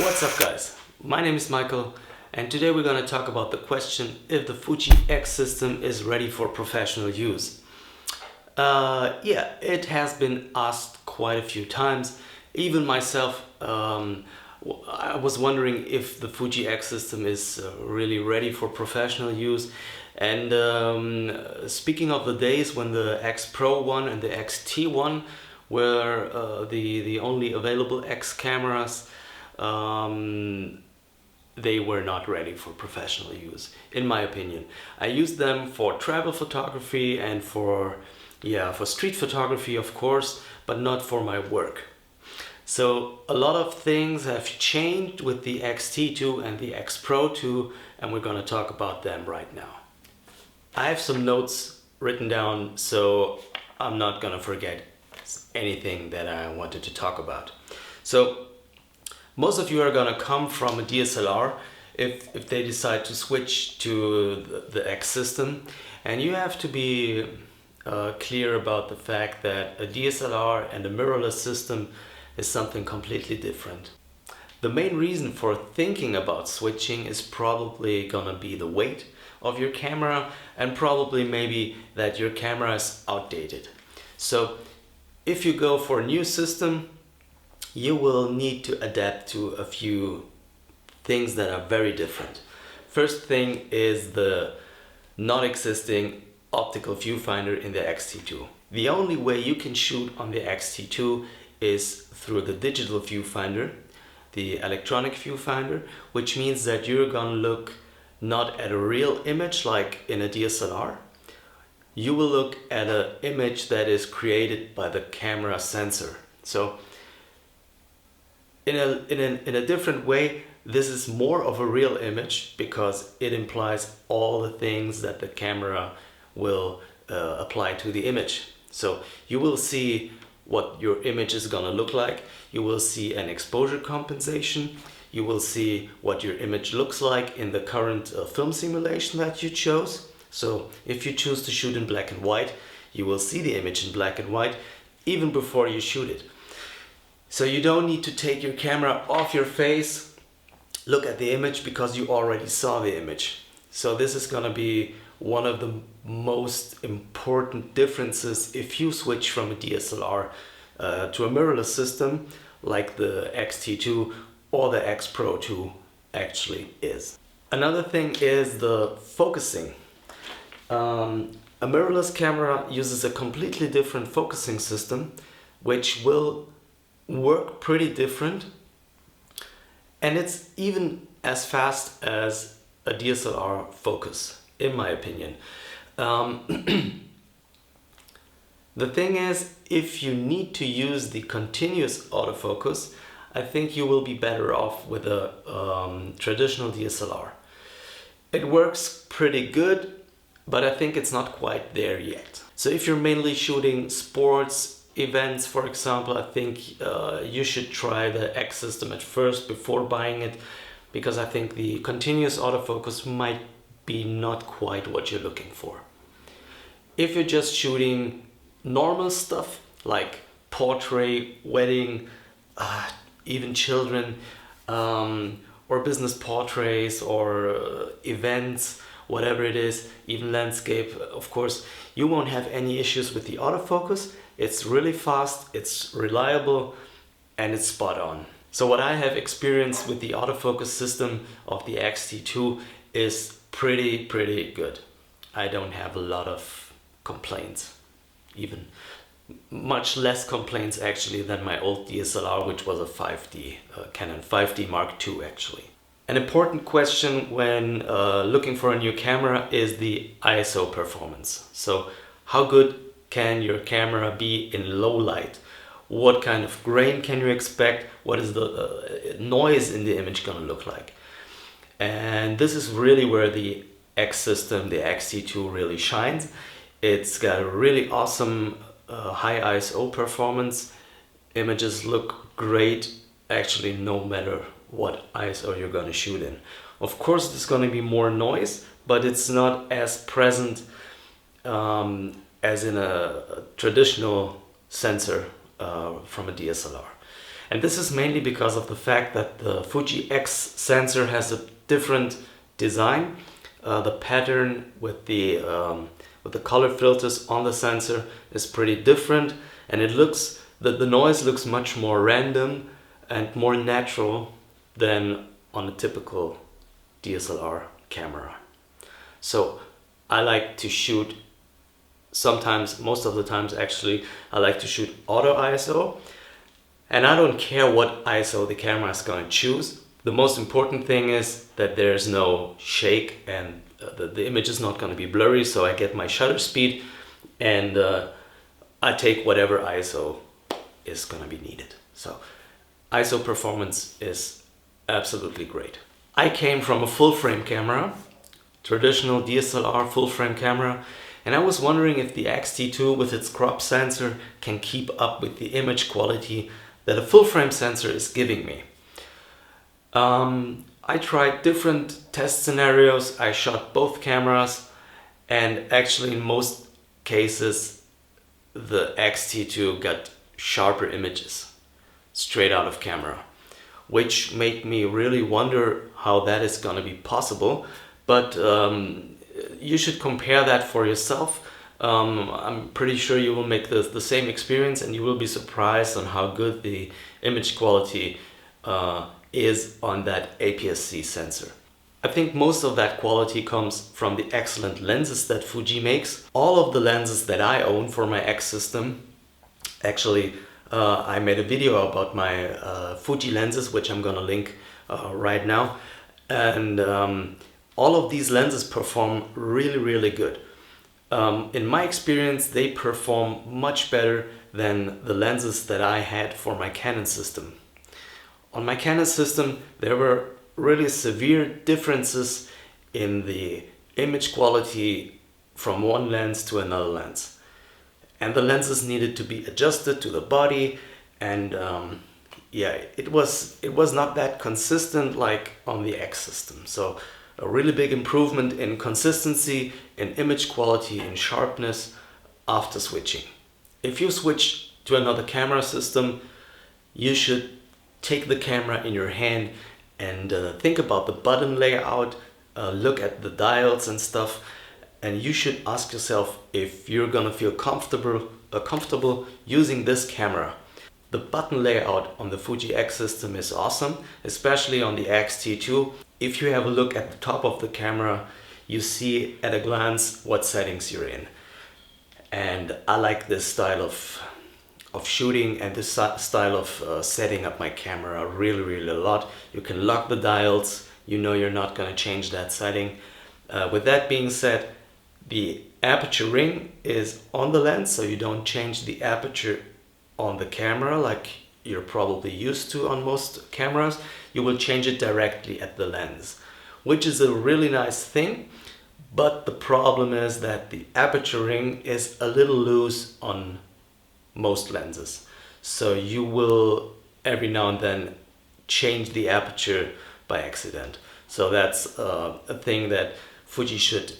What's up guys, my name is Michael and today we're going to talk about the question if the Fuji X-System is ready for professional use. Yeah, it has been asked quite a few times. Even myself, I was wondering if the Fuji X-System is really ready for professional use. And speaking of the days when the X-Pro1 and the X-T1 were the only available X cameras, they were not ready for professional use, in my opinion. I used them for travel photography and for street photography, of course, but not for my work. So a lot of things have changed with the X-T2 and the X-Pro2, and we're going to talk about them right now. I have some notes written down, so I'm not going to forget anything that I wanted to talk about. So most of you are going to come from a DSLR if they decide to switch to the X system, and you have to be clear about the fact that a DSLR and a mirrorless system is something completely different. The main reason for thinking about switching is probably gonna be the weight of your camera and probably maybe that your camera is outdated. So if you go for a new system, you will need to adapt to a few things that are very different. First thing is the not existing optical viewfinder in the X-T2. The only way you can shoot on the X-T2 is through the digital viewfinder, the electronic viewfinder, which means that you're gonna look not at a real image like in a DSLR. You will look at an image that is created by the camera sensor. So in a different way, this is more of a real image because it implies all the things that the camera will apply to the image. So you will see what your image is gonna look like. You will see an exposure compensation. You will see what your image looks like in the current film simulation that you chose. So if you choose to shoot in black and white, you will see the image in black and white even before you shoot it. So you don't need to take your camera off your face, look at the image because you already saw the image. So this is gonna be one of the most important differences if you switch from a DSLR to a mirrorless system like the X-T2 or the X-Pro2 actually is. Another thing is the focusing. A mirrorless camera uses a completely different focusing system which will work pretty different, and it's even as fast as a DSLR focus, in my opinion. The thing is, if you need to use the continuous autofocus, I think you will be better off with a traditional DSLR. It works pretty good, but I think it's not quite there yet. So if you're mainly shooting sports events, for example, I think you should try the X system at first before buying it, because I think the continuous autofocus might be not quite what you're looking for. If you're just shooting normal stuff like portrait, wedding, even children, or business portraits or events, whatever it is, even landscape, of course, you won't have any issues with the autofocus. It's really fast, it's reliable, and it's spot on. So what I have experienced with the autofocus system of the X-T2 is pretty good. I don't have a lot of complaints, even much less complaints actually than my old DSLR, which was a 5D, Canon 5D Mark II actually. An important question when looking for a new camera is the ISO performance. So how good can your camera be in low light? What kind of grain can you expect? What is the noise in the image gonna look like? And this is really where the X system, the X-T2 really shines. It's got a really awesome high ISO performance. Images look great actually no matter what ISO you're gonna shoot in. Of course there's gonna be more noise, but it's not as present as in a traditional sensor from a DSLR. And this is mainly because of the fact that the Fuji X sensor has a different design. The pattern with the color filters on the sensor is pretty different, and the noise looks much more random and more natural than on a typical DSLR camera. So I like to shoot sometimes, most of the times actually, I like to shoot auto ISO, and I don't care what ISO the camera is going to choose. The most important thing is that there's no shake and the image is not going to be blurry, so I get my shutter speed and I take whatever ISO is going to be needed. So ISO performance is absolutely great. I came from a full frame camera, traditional DSLR full frame camera, and I was wondering if the X-T2 with its crop sensor can keep up with the image quality that a full frame sensor is giving me. I tried different test scenarios, I shot both cameras, and actually in most cases the X-T2 got sharper images straight out of camera, which made me really wonder how that is going to be possible. But you should compare that for yourself. I'm pretty sure you will make the same experience, and you will be surprised on how good the image quality is on that APS-C sensor. I think most of that quality comes from the excellent lenses that Fuji makes. All of the lenses that I own for my X system, actually I made a video about my Fuji lenses, which I'm gonna link right now, and all of these lenses perform really good. In my experience, they perform much better than the lenses that I had for my Canon system. On my Canon system, there were really severe differences in the image quality from one lens to another lens. And the lenses needed to be adjusted to the body, and yeah, it was not that consistent like on the X system. So a really big improvement in consistency, in image quality, in sharpness after switching. If you switch to another camera system, you should take the camera in your hand and think about the button layout, look at the dials and stuff, and you should ask yourself if you're gonna feel comfortable using this camera. The button layout on the Fuji X system is awesome, especially on the X-T2. If you have a look at the top of the camera, you see at a glance what settings you're in. And I like this style of shooting and this style of setting up my camera really a lot. You can lock the dials, you know you're not going to change that setting. With that being said, the aperture ring is on the lens, so you don't change the aperture on the camera like you're probably used to on most cameras. You will change it directly at the lens, which is a really nice thing. But the problem is that the aperture ring is a little loose on most lenses. So you will every now and then change the aperture by accident. So that's a thing that Fuji should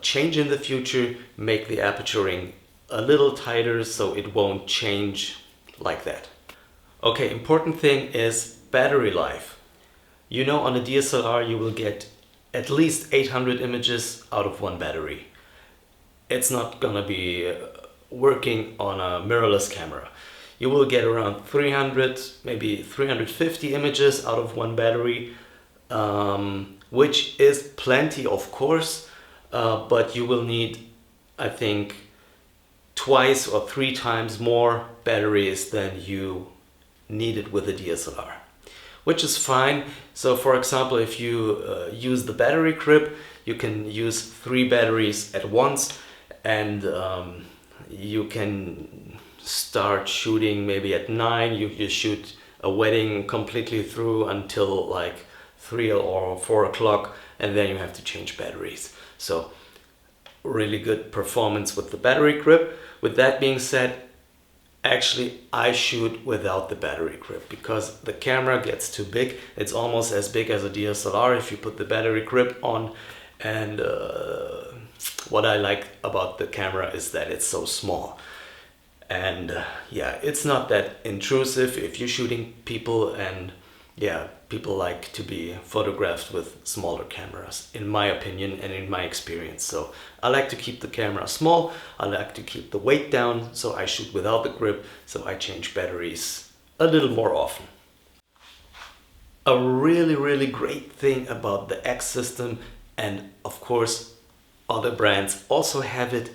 change in the future, make the aperture ring a little tighter so it won't change like that. Okay, important thing is battery life. You know, on a DSLR you will get at least 800 images out of one battery. It's not gonna be working on a mirrorless camera. You will get around 300, maybe 350 images out of one battery, which is plenty of course, but you will need, I think, twice or 3 times more batteries than you needed with a DSLR, which is fine. So for example, if you use the battery grip, you can use 3 batteries at once, and you can start shooting maybe at 9. You shoot a wedding completely through until like 3 or 4 o'clock, and then you have to change batteries. So really good performance with the battery grip. With that being said, actually I shoot without the battery grip because the camera gets too big. It's almost as big as a DSLR if you put the battery grip on, and what I like about the camera is that it's so small. And yeah, it's not that intrusive if you're shooting people, and yeah, people like to be photographed with smaller cameras, in my opinion and in my experience. So I like to keep the camera small, I like to keep the weight down, so I shoot without the grip, so I change batteries a little more often. A really great thing about the X-System, and of course other brands also have it,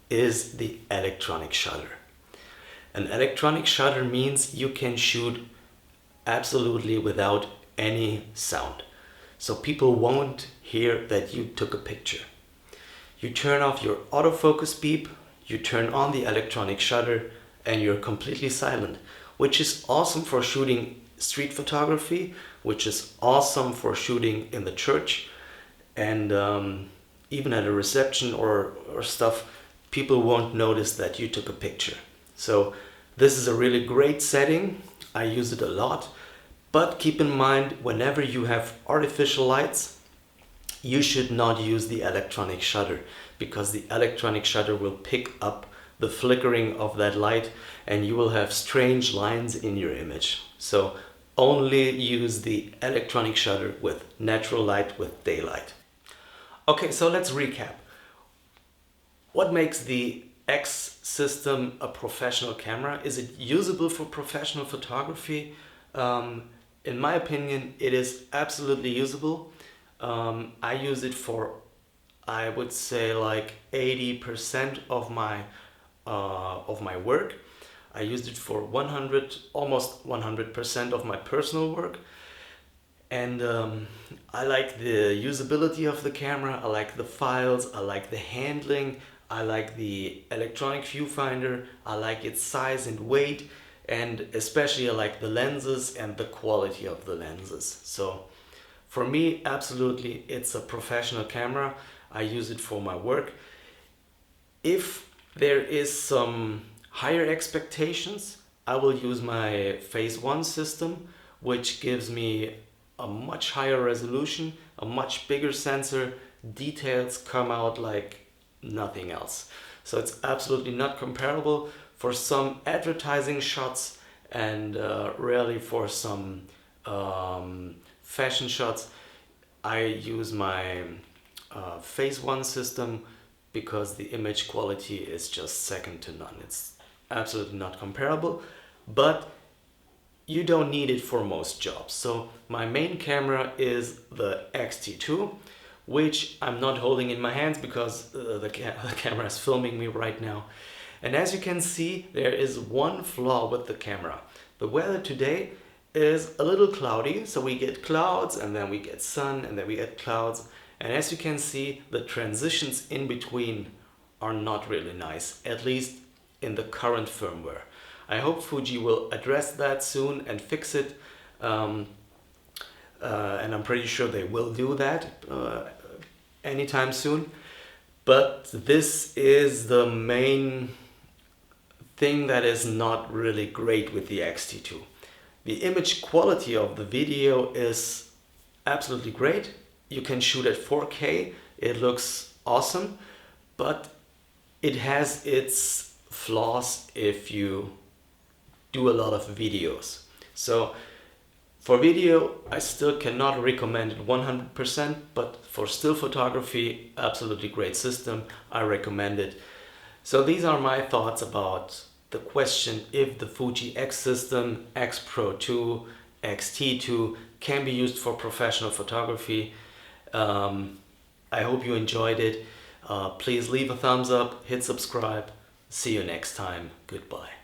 is the electronic shutter. An electronic shutter means you can shoot absolutely without any sound. So people won't hear that you took a picture. You turn off your autofocus beep, you turn on the electronic shutter, and you're completely silent, which is awesome for shooting street photography, which is awesome for shooting in the church, and even at a reception or stuff, people won't notice that you took a picture. So this is a really great setting. I use it a lot, but keep in mind, whenever you have artificial lights, you should not use the electronic shutter, because the electronic shutter will pick up the flickering of that light and you will have strange lines in your image. So only use the electronic shutter with natural light, with daylight. Okay, so let's recap. What makes the X-System a professional camera? Is it usable for professional photography? In my opinion, it is absolutely usable. I use it for, I would say, like 80% of my work. I used it for almost 100% of my personal work. And I like the usability of the camera, I like the files, I like the handling, I like the electronic viewfinder, I like its size and weight, and especially I like the lenses and the quality of the lenses. So for me, absolutely, it's a professional camera. I use it for my work. If there is some higher expectations, I will use my Phase 1 system, which gives me a much higher resolution, a much bigger sensor, details come out like nothing else. So it's absolutely not comparable. For some advertising shots and rarely for some fashion shots, I use my Phase 1 system, because the image quality is just second to none. It's absolutely not comparable, but you don't need it for most jobs. So my main camera is the X-T2, which I'm not holding in my hands because the camera is filming me right now. And as you can see, there is one flaw with the camera. The weather today is a little cloudy, so we get clouds and then we get sun and then we get clouds. And as you can see, the transitions in between are not really nice, at least in the current firmware. I hope Fuji will address that soon and fix it, and I'm pretty sure they will do that anytime soon. But this is the main thing that is not really great with the X-T2. The image quality of the video is absolutely great. You can shoot at 4K, it looks awesome, but it has its flaws if you do a lot of videos. So for video, I still cannot recommend it 100%, but for still photography, absolutely great system. I recommend it. So these are my thoughts about the question if the Fuji X-System, X-Pro2, X-T2 can be used for professional photography. I hope you enjoyed it. Please leave a thumbs up, hit subscribe. See you next time. Goodbye.